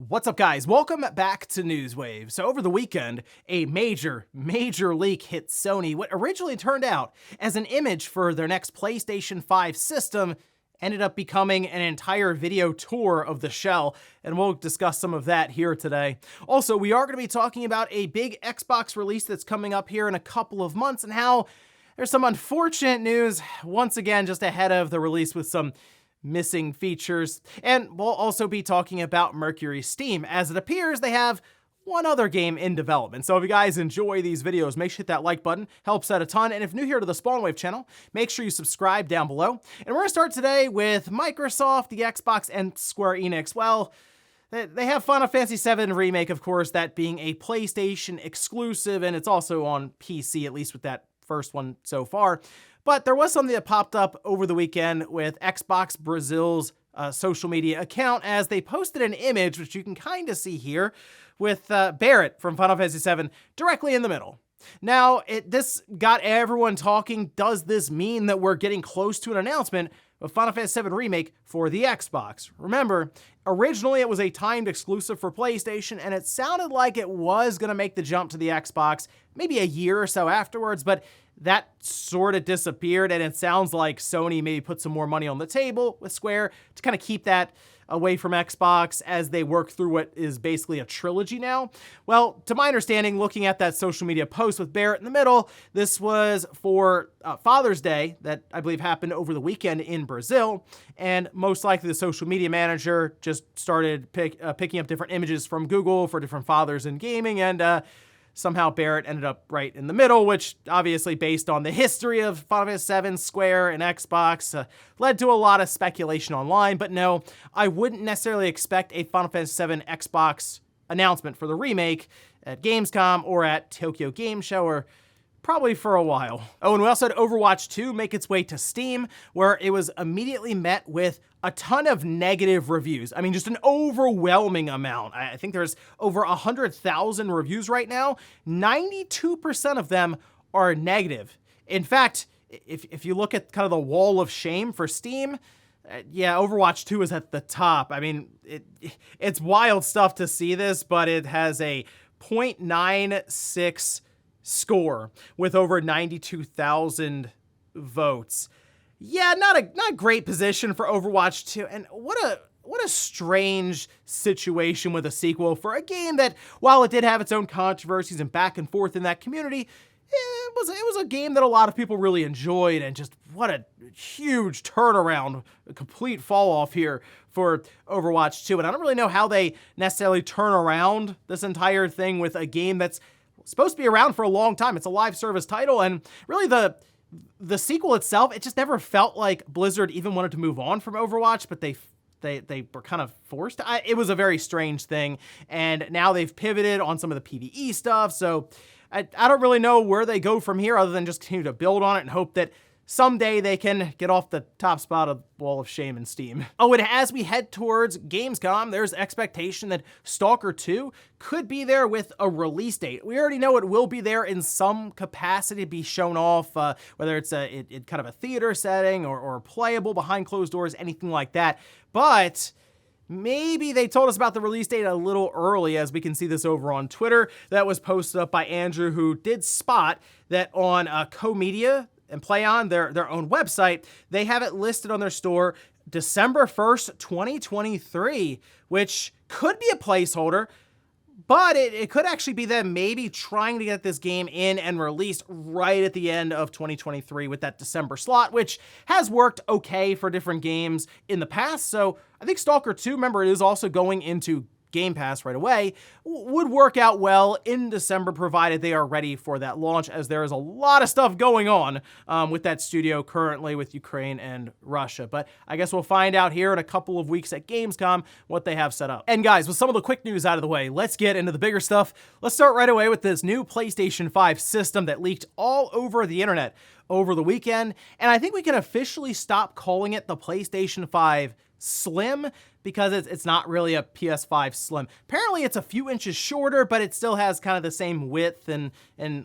What's up, guys? Welcome back to Newswave. So over the weekend, a major leak hit Sony. What originally turned out as an image for their next PlayStation 5 system ended up becoming an entire video tour of the shell, and we'll discuss some of that here today. Also, we are going to be talking about a big Xbox release that's coming up here in a couple of months and how there's some unfortunate news once again just ahead of the release with some missing features. And we'll also be talking about Mercury Steam, as it appears they have one other game in development. So if you guys enjoy these videos, make sure to hit that like button, helps out a ton. And if new here to the Spawnwave channel, make sure you subscribe down below. And we're gonna start today with Microsoft, the Xbox, and Square Enix. Well, they have Final Fantasy VII Remake, of course, that being a PlayStation exclusive, and it's also on PC, at least with that first one so far. But there was something that popped up over the weekend with Xbox Brazil's social media account, as they posted an image, which you can kind of see here, with Barrett from Final Fantasy VII directly in the middle. Now, this got everyone talking. Does this mean that we're getting close to an announcement of Final Fantasy VII Remake for the Xbox? Remember, originally it was a timed exclusive for PlayStation, and it sounded like it was going to make the jump to the Xbox maybe a year or so afterwards, but that sort of disappeared, and it sounds like Sony maybe put some more money on the table with Square to kind of keep that away from Xbox as they work through what is basically a trilogy now. Well, to my understanding, looking at that social media post with Barrett in the middle, this was for Father's Day that I believe happened over the weekend in Brazil, and most likely the social media manager just started picking up different images from Google for different fathers in gaming, and somehow Barrett ended up right in the middle, which obviously, based on the history of Final Fantasy VII, Square, and Xbox, led to a lot of speculation online. But no, I wouldn't necessarily expect a Final Fantasy VII Xbox announcement for the remake at Gamescom or at Tokyo Game Show, or probably for a while. Oh, and we also had Overwatch 2 make its way to Steam, where it was immediately met with a ton of negative reviews. I mean, just an overwhelming amount. I think there's over 100,000 reviews right now. 92% of them are negative. In fact, if you look at kind of the wall of shame for Steam, yeah, Overwatch 2 is at the top. I mean, it's wild stuff to see this, but it has a 0.96 score with over 92,000 votes. Yeah, not a great position for Overwatch 2, and what a strange situation with a sequel for a game that, while it did have its own controversies and back and forth in that community, it was a game that a lot of people really enjoyed, and just what a huge turnaround, a complete fall off here for Overwatch 2. And I don't really know how they necessarily turn around this entire thing with a game that's supposed to be around for a long time. It's a live service title, and really the sequel itself, it just never felt like Blizzard even wanted to move on from Overwatch, but they were kind of forced. It was a very strange thing, and now they've pivoted on some of the PvE stuff, so I don't really know where they go from here other than just continue to build on it and hope that someday they can get off the top spot of Wall of Shame in Steam. Oh, and as we head towards Gamescom, there's expectation that Stalker 2 could be there with a release date. We already know it will be there in some capacity to be shown off, whether it's in kind of a theater setting or playable behind closed doors, anything like that. But maybe they told us about the release date a little early, as we can see this over on Twitter. That was posted up by Andrew, who did spot that on Co-Media and PlayOn, their own website, they have it listed on their store December 1st, 2023, which could be a placeholder, but it could actually be them maybe trying to get this game in and released right at the end of 2023 with that December slot, which has worked okay for different games in the past. So I think Stalker 2, remember, it is also going into Game Pass right away, would work out well in December, provided they are ready for that launch, as there is a lot of stuff going on with that studio currently with Ukraine and Russia. But I guess we'll find out here in a couple of weeks at Gamescom what they have set up. And guys, with some of the quick news out of the way, let's get into the bigger stuff. Let's start right away with this new PlayStation 5 system that leaked all over the internet over the weekend. And I think we can officially stop calling it the PlayStation 5 Slim, because it's not really a PS5 Slim. Apparently it's a few inches shorter, but it still has kind of the same width and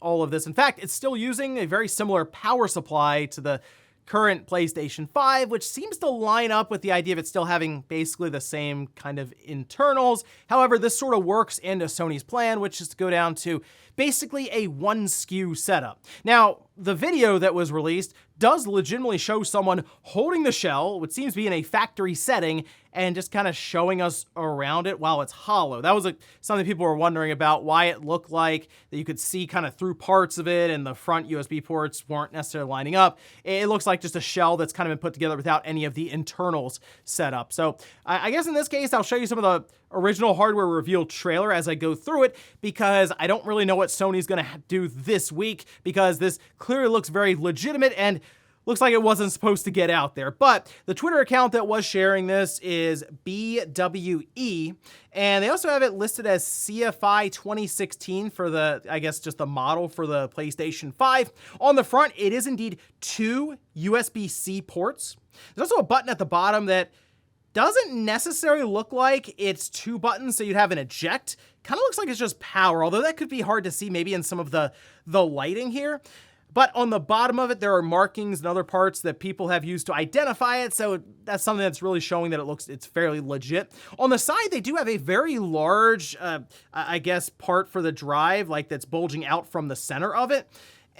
all of this. In fact, it's still using a very similar power supply to the current PlayStation 5, which seems to line up with the idea of it still having basically the same kind of internals. However, this sort of works into Sony's plan, which is to go down to basically a one SKU setup. Now, the video that was released does legitimately show someone holding the shell, which seems to be in a factory setting, and just kind of showing us around it while it's hollow. That was something people were wondering about, why it looked like that you could see kind of through parts of it and the front USB ports weren't necessarily lining up. It looks like just a shell that's kind of been put together without any of the internals set up. So I guess in this case, I'll show you some of the original hardware reveal trailer as I go through it, because I don't really know what Sony's gonna do this week, because this clearly looks very legitimate and looks like it wasn't supposed to get out there. But the Twitter account that was sharing this is BWE, and they also have it listed as CFI 2016 for the, I guess, just the model for the PlayStation 5. On the front, it is indeed 2 USB-C ports. There's also a button at the bottom that doesn't necessarily look like it's 2 buttons, so you'd have an eject. Kind of looks like it's just power, although that could be hard to see maybe in some of the lighting here. But on the bottom of it, there are markings and other parts that people have used to identify it, so that's something that's really showing that it's fairly legit. On the side, they do have a very large, I guess, part for the drive, like that's bulging out from the center of it.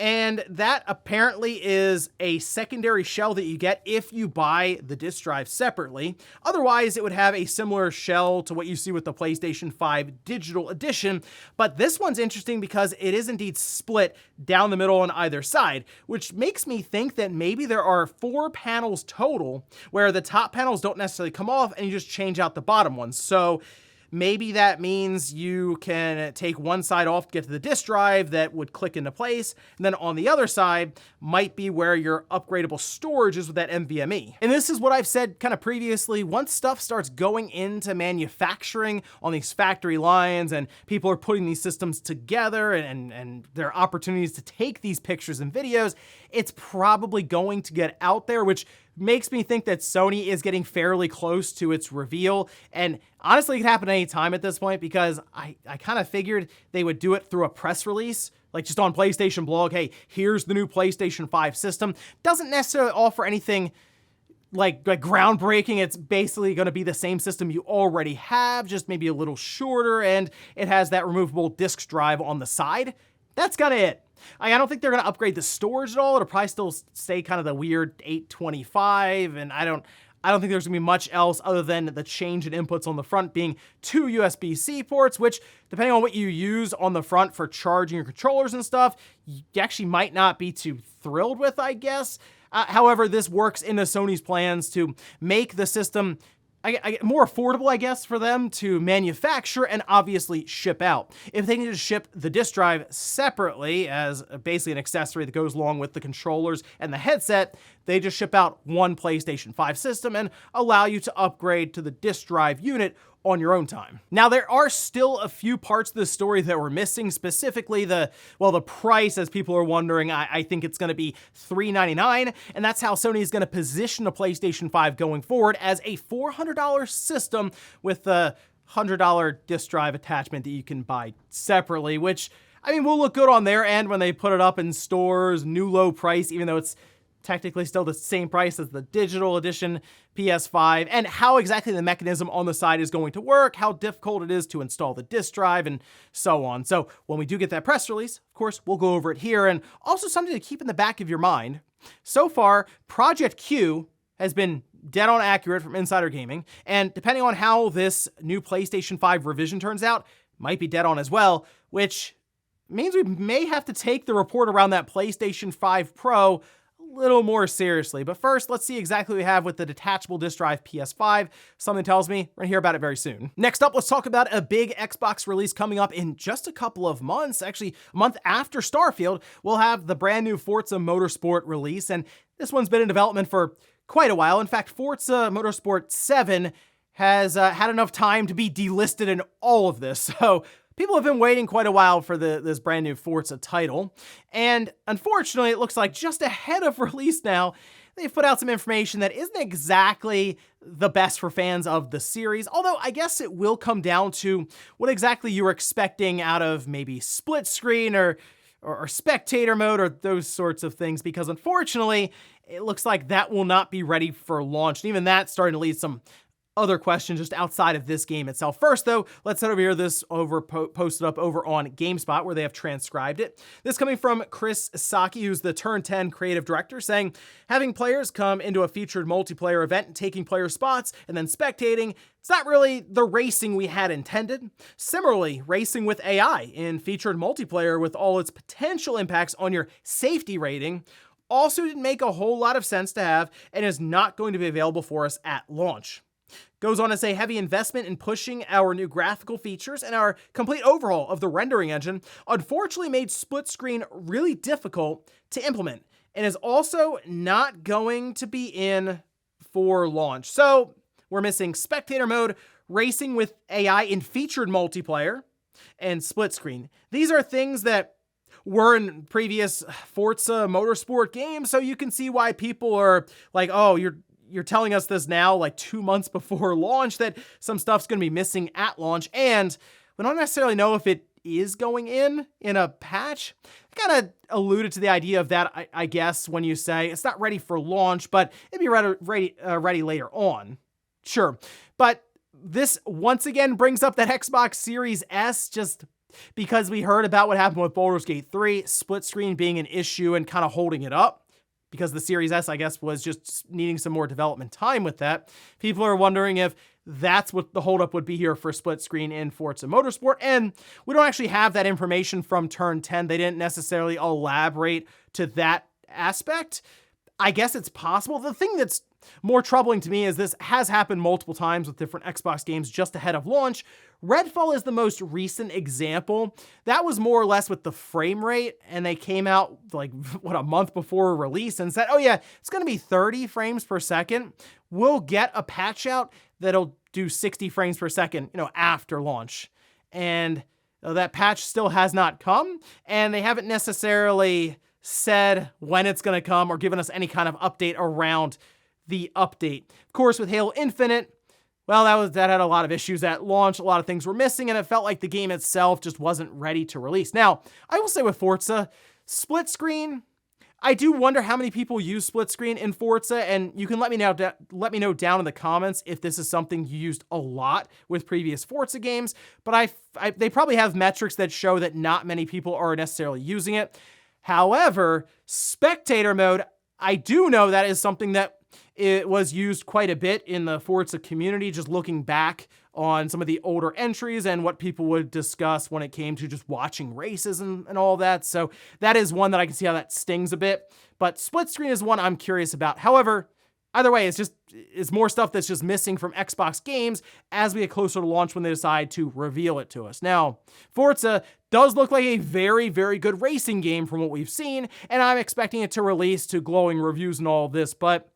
And that apparently is a secondary shell that you get if you buy the disk drive separately. Otherwise, it would have a similar shell to what you see with the PlayStation 5 Digital Edition. But this one's interesting because it is indeed split down the middle on either side, which makes me think that maybe there are 4 panels total where the top panels don't necessarily come off and you just change out the bottom ones. So maybe that means you can take one side off to get to the disk drive that would click into place, and then on the other side might be where your upgradable storage is with that NVMe. And this is what I've said kind of previously, once stuff starts going into manufacturing on these factory lines and people are putting these systems together and there are opportunities to take these pictures and videos, it's probably going to get out there, which makes me think that Sony is getting fairly close to its reveal. And honestly, it could happen any time at this point, because I kind of figured they would do it through a press release, like just on PlayStation blog, hey, here's the new PlayStation 5 system. Doesn't necessarily offer anything like groundbreaking. It's basically going to be the same system you already have, just maybe a little shorter, and it has that removable disk drive on the side. That's kind of it. I don't think they're going to upgrade the storage at all. It'll probably still stay kind of the weird 825, and I don't think there's going to be much else other than the change in inputs on the front being 2 USB-C ports, which, depending on what you use on the front for charging your controllers and stuff, you actually might not be too thrilled with, I guess. However, this works into Sony's plans to make the system more affordable, I guess, for them to manufacture and obviously ship out. If they can just ship the disk drive separately as basically an accessory that goes along with the controllers and the headset, they just ship out one PlayStation 5 system and allow you to upgrade to the disk drive unit on your own time. Now, there are still a few parts of the story that we're missing, specifically the price, as people are wondering. I think it's going to be $399, and that's how Sony is going to position the PlayStation 5 going forward, as a $400 system with a $100 disk drive attachment that you can buy separately, which, I mean, will look good on their end when they put it up in stores, new low price, even though it's technically still the same price as the digital edition PS5, and how exactly the mechanism on the side is going to work, how difficult it is to install the disk drive, and so on. So when we do get that press release, of course, we'll go over it here. And also something to keep in the back of your mind, so far, Project Q has been dead on accurate from Insider Gaming, and depending on how this new PlayStation 5 revision turns out, might be dead on as well, which means we may have to take the report around that PlayStation 5 Pro little more seriously. But first, let's see exactly what we have with the detachable disk drive PS5. Something tells me we're gonna hear about it very soon. Next up, let's talk about a big Xbox release coming up in just a couple of months. Actually, a month after Starfield, we'll have the brand new Forza Motorsport release, and this one's been in development for quite a while. In fact, Forza Motorsport 7 has had enough time to be delisted in all of this. So people have been waiting quite a while for this brand new Forza title, and unfortunately, it looks like just ahead of release now, they've put out some information that isn't exactly the best for fans of the series, although I guess it will come down to what exactly you were expecting out of maybe split screen or or spectator mode or those sorts of things, because unfortunately, it looks like that will not be ready for launch. And even that's starting to lead some other questions just outside of this game itself. First, though, let's head over here. This posted up over on GameSpot, where they have transcribed it. This coming from Chris Saki, who's the Turn 10 creative director, saying, having players come into a featured multiplayer event, taking player spots, and then spectating, it's not really the racing we had intended. Similarly, racing with AI in featured multiplayer with all its potential impacts on your safety rating also didn't make a whole lot of sense to have and is not going to be available for us at launch. Goes on to say heavy investment in pushing our new graphical features and our complete overhaul of the rendering engine unfortunately made split screen really difficult to implement and is also not going to be in for launch. So we're missing spectator mode, racing with AI in featured multiplayer, and split screen. These are things that were in previous Forza Motorsport games, so you can see why people are like, oh, you're telling us this now, like 2 months before launch, that some stuff's going to be missing at launch, and we don't necessarily know if it is going in a patch. Kind of alluded to the idea of that, I guess, when you say it's not ready for launch, but it'd be ready later on. Sure, but this once again brings up that Xbox Series S, just because we heard about what happened with Baldur's Gate 3, split screen being an issue and kind of holding it up, because the Series S, I guess, was just needing some more development time with that. People are wondering if that's what the holdup would be here for split screen in Forza Motorsport, and we don't actually have that information from Turn 10. They didn't necessarily elaborate to that aspect. I guess it's possible. The thing that's more troubling to me is this has happened multiple times with different Xbox games just ahead of launch. Redfall is the most recent example. That was more or less with the frame rate, and they came out like, a month before release and said, oh yeah, it's going to be 30 frames per second. We'll get a patch out that'll do 60 frames per second, after launch. And that patch still has not come, and they haven't necessarily said when it's going to come or given us any kind of update around the update. Of course, with Halo Infinite, well, that had a lot of issues at launch. A lot of things were missing, and it felt like the game itself just wasn't ready to release. Now, I will say with Forza, split screen, I do wonder how many people use split screen in Forza, and you can let me know down in the comments if this is something you used a lot with previous Forza games. But they probably have metrics that show that not many people are necessarily using it. However, spectator mode, I do know that is something that it was used quite a bit in the Forza community, just looking back on some of the older entries and what people would discuss when it came to just watching races and all that. So that is one that I can see how that stings a bit. But split screen is one I'm curious about. However, either way, it's more stuff that's just missing from Xbox games as we get closer to launch when they decide to reveal it to us. Now, Forza does look like a very, very good racing game from what we've seen, and I'm expecting it to release to glowing reviews and all this, but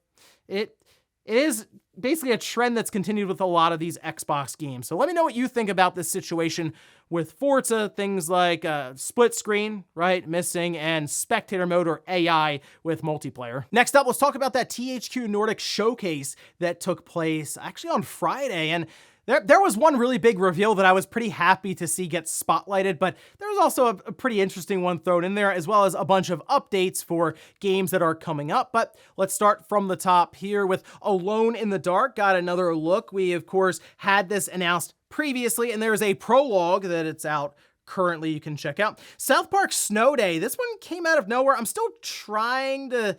it is basically a trend that's continued with a lot of these Xbox games. So let me know what you think about this situation with Forza, things like split screen, right, missing, and spectator mode or AI with multiplayer. Next up, let's talk about that THQ Nordic Showcase that took place actually on Friday, and there was one really big reveal that I was pretty happy to see get spotlighted, but there was also a pretty interesting one thrown in there, as well as a bunch of updates for games that are coming up. But let's start from the top here with Alone in the Dark. Got another look. We, of course, had this announced previously, and there's a prologue that it's out currently you can check out. South Park Snow Day. This one came out of nowhere. I'm still trying to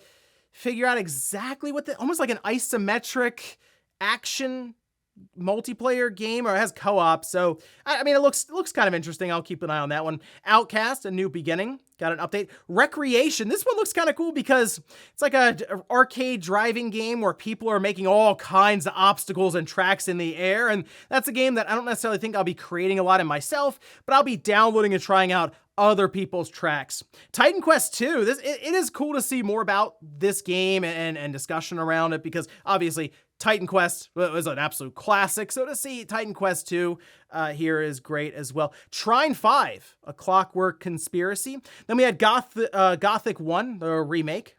figure out exactly what almost like an isometric action multiplayer game, or it has co-op, so I mean, it looks kind of interesting. I'll keep an eye on that one. Outcast: A New Beginning got an update. Recreation, this one looks kind of cool because it's like a arcade driving game where people are making all kinds of obstacles and tracks in the air, and that's a game that I don't necessarily think I'll be creating a lot in myself, but I'll be downloading and trying out other people's tracks. Titan Quest 2, it is cool to see more about this game and discussion around it, because obviously Titan Quest was an absolute classic, so to see Titan Quest 2 here is great as well. Trine 5, A Clockwork Conspiracy. Then we had Gothic 1, the remake.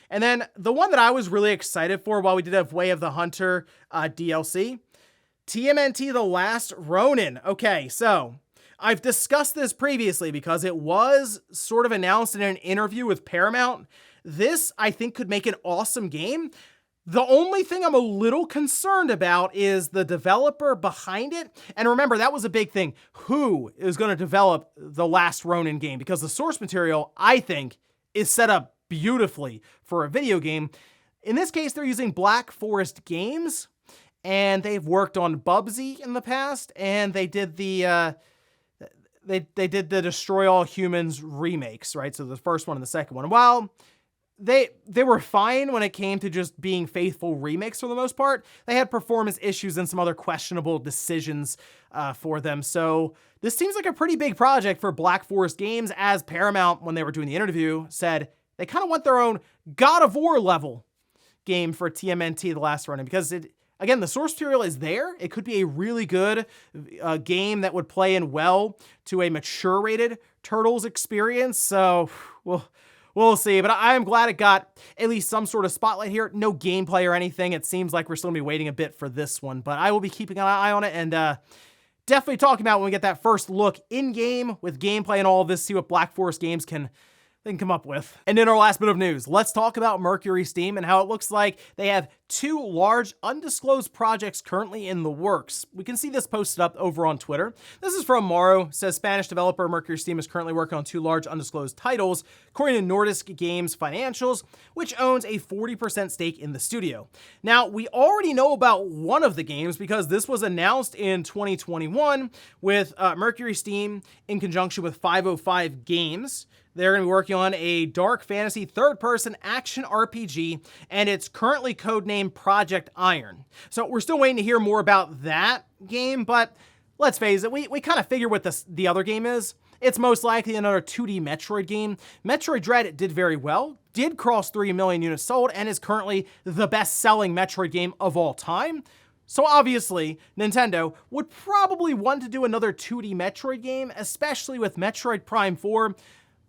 And then the one that I was really excited for while we did have Way of the Hunter DLC, TMNT The Last Ronin. Okay, so I've discussed this previously because it was sort of announced in an interview with Paramount. This, I think, could make an awesome game. The only thing I'm a little concerned about is the developer behind it. And remember, that was a big thing. Who is going to develop the Last Ronin game? Because the source material, I think, is set up beautifully for a video game. In this case, they're using Black Forest Games, and they've worked on Bubsy in the past, and they did the they did the Destroy All Humans remakes, right? So the first one and the second one. While they were fine when it came to just being faithful remakes for the most part, they had performance issues and some other questionable decisions for them. So this seems like a pretty big project for Black Forest Games, as Paramount, when they were doing the interview, said they kind of want their own God of War level game for TMNT The Last Ronin, because again, the source material is there. It could be a really good game that would play in well to a mature rated Turtles experience. So we'll see, but I am glad it got at least some sort of spotlight here. No gameplay or anything. It seems like we're still gonna be waiting a bit for this one, but I will be keeping an eye on it and definitely talking about when we get that first look in game with gameplay and all of this, see what Black Forest Games can come up with. And in our last bit of news, let's talk about Mercury Steam and how it looks like they have 2 large undisclosed projects currently in the works. We can see this posted up over on Twitter. This is from Morrow. It says Spanish developer Mercury Steam is currently working on 2 large undisclosed titles, according to Nordic Games Financials, which owns a 40% stake in the studio. Now, we already know about one of the games because this was announced in 2021 with Mercury Steam in conjunction with 505 Games. They're going to be working on a dark fantasy third-person action RPG, and it's currently codenamed Project Iron. So we're still waiting to hear more about that game, but let's face it, we kind of figure what the other game is. It's most likely another 2D Metroid game. Metroid Dread did very well, did cross 3 million units sold, and is currently the best-selling Metroid game of all time. So obviously, Nintendo would probably want to do another 2D Metroid game, especially with Metroid Prime 4.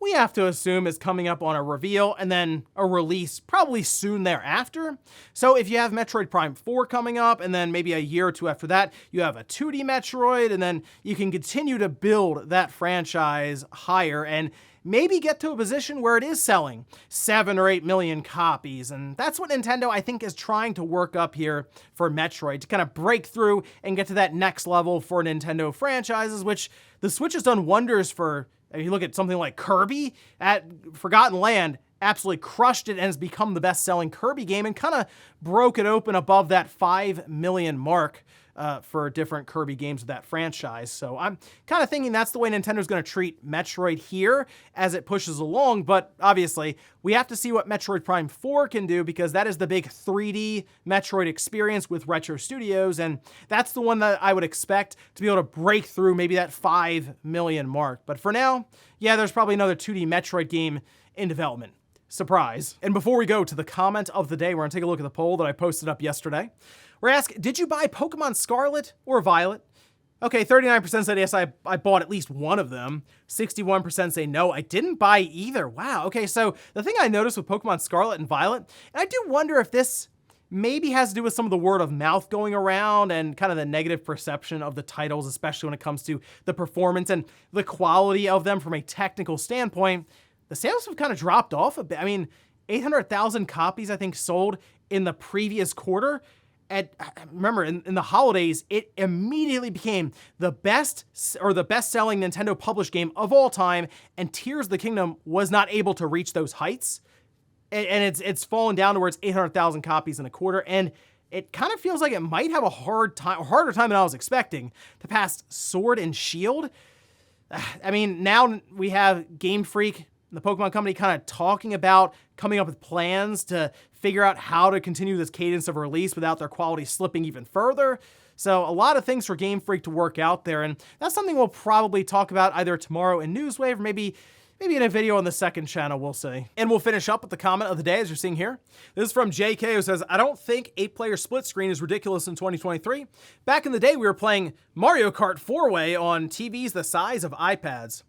We have to assume is coming up on a reveal and then a release probably soon thereafter. So if you have Metroid Prime 4 coming up and then maybe a year or 2 after that, you have a 2D Metroid, and then you can continue to build that franchise higher and maybe get to a position where it is selling 7 or 8 million copies. And that's what Nintendo, I think, is trying to work up here for Metroid, to kind of break through and get to that next level for Nintendo franchises, which the Switch has done wonders for. If you look at something like Kirby at Forgotten Land, absolutely crushed it and has become the best-selling Kirby game and kind of broke it open above that 5 million mark for different Kirby games of that franchise. So I'm kind of thinking that's the way Nintendo's going to treat Metroid here as it pushes along, but obviously we have to see what Metroid Prime 4 can do, because that is the big 3D Metroid experience with Retro Studios, and that's the one that I would expect to be able to break through maybe that 5 million mark. But for now, yeah, there's probably another 2D Metroid game in development. Surprise. And before we go to the comment of the day, we're going to take a look at the poll that I posted up yesterday. We're asked, did you buy Pokemon Scarlet or Violet? Okay, 39% said yes, I bought at least one of them. 61% say no, I didn't buy either. Wow, okay, so the thing I noticed with Pokemon Scarlet and Violet, and I do wonder if this maybe has to do with some of the word of mouth going around and kind of the negative perception of the titles, especially when it comes to the performance and the quality of them from a technical standpoint. The sales have kind of dropped off a bit. I mean, 800,000 copies, I think, sold in the previous quarter. Remember, in the holidays, it immediately became the best-selling Nintendo published game of all time, and Tears of the Kingdom was not able to reach those heights. And it's fallen down towards 800,000 copies in a quarter, and it kind of feels like it might have a harder time than I was expecting to pass Sword and Shield. I mean, now we have Game Freak, the Pokemon company, kind of talking about coming up with plans to figure out how to continue this cadence of release without their quality slipping even further. So a lot of things for Game Freak to work out there, and that's something we'll probably talk about either tomorrow in Newswave or maybe in a video on the second channel, we'll see. And we'll finish up with the comment of the day, as you're seeing here. This is from JK, who says, I don't think 8-player split screen is ridiculous in 2023. Back in the day, we were playing Mario Kart 4-way on TVs the size of iPads.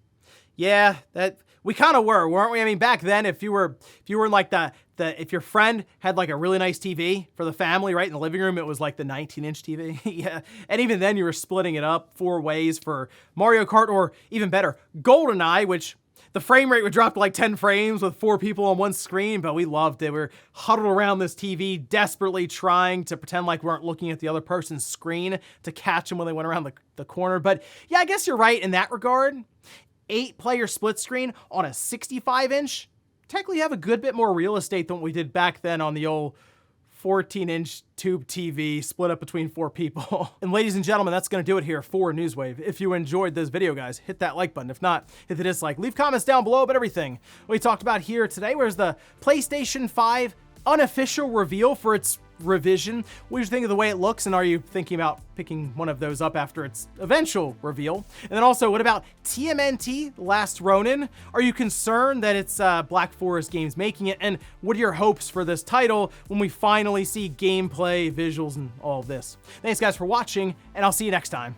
Yeah, that we kind of were, weren't we? I mean, back then, if you were in like if your friend had like a really nice TV for the family, right, in the living room, it was like the 19-inch TV. Yeah, and even then you were splitting it up 4 ways for Mario Kart, or even better, GoldenEye, which the frame rate would drop to like 10 frames with 4 people on one screen, but we loved it. We were huddled around this TV, desperately trying to pretend like we weren't looking at the other person's screen to catch them when they went around the corner. But yeah, I guess you're right in that regard. 8-player split screen on a 65-inch, technically have a good bit more real estate than what we did back then on the old 14-inch tube TV split up between 4 people. And ladies and gentlemen, that's going to do it here for Newswave. If you enjoyed this video, guys, hit that like button. If not, hit the dislike. Leave comments down below about everything we talked about here today. Where's the PlayStation 5 unofficial reveal for its revision? What do you think of the way it looks, and are you thinking about picking one of those up after its eventual reveal? And then also, what about TMNT Last Ronin? Are you concerned that it's Black Forest Games making it? And what are your hopes for this title when we finally see gameplay, visuals, and all of this? Thanks guys for watching, and I'll see you next time.